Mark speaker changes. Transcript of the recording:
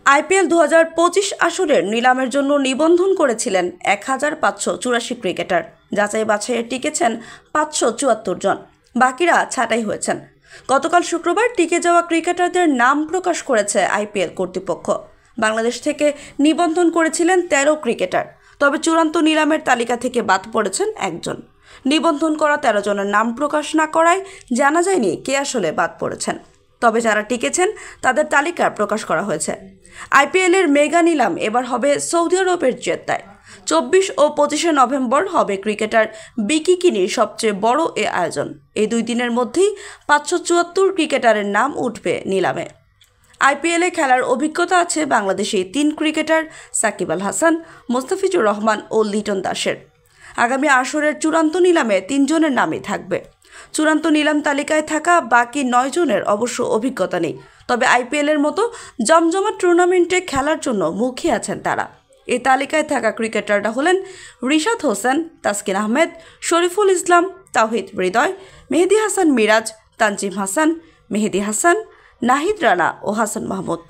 Speaker 1: IPL 2025 আসরের নিলামের জন্য নিবন্ধন করেছিলেন 1584 ক্রিকেটার। যাচাই বাছাইয়ে টিকেছেন 574 জন, বাকিরা ছাঁটাই হয়েছেন। গতকাল শুক্রবার টিকে যাওয়া ক্রিকেটারদের নাম প্রকাশ করেছে আইপিএল কর্তৃপক্ষ। বাংলাদেশ থেকে নিবন্ধন করেছিলেন 13 ক্রিকেটার, তবে চূড়ান্ত নিলামের তালিকা থেকে বাদ পড়েছেন একজন। নিবন্ধন করা 13 জনের নাম প্রকাশ না করায় জানা যায়নি কে আসলে বাদ পড়েছেন, তবে যারা টিকেছেন তাদের তালিকা প্রকাশ করা হয়েছে। আইপিএলের মেগা নিলাম এবার হবে সৌদি আরবের জেদ্দায়। 24 ও 25শে নভেম্বর হবে ক্রিকেটার বিকিকিনির সবচেয়ে বড় এ আয়োজন। এই 2 দিনের মধ্যেই 574 ক্রিকেটারের নাম উঠবে নিলামে। আইপিএলে খেলার অভিজ্ঞতা আছে বাংলাদেশি 3 ক্রিকেটার সাকিব আল হাসান, মোস্তাফিজুর রহমান ও লিটন দাসের। আগামী আসরের চূড়ান্ত নিলামে 3 জনের নামই থাকবে। চূড়ান্ত নিলাম তালিকায় থাকা বাকি 9 জনের অবশ্য অভিজ্ঞতা নেই, তবে আইপিএলের মতো জমজমাট টুর্নামেন্টে খেলার জন্য মুখিয়ে আছেন তারা। এই তালিকায় থাকা ক্রিকেটাররা হলেন রিশাদ হোসেন, তাসকিন আহমেদ, শরীফুল ইসলাম, তাওহিদ হৃদয়, মেহেদী হাসান মিরাজ, তানজিম হাসান, মেহেদী হাসান, নাহিদ রানা ও হাসান মাহমুদ।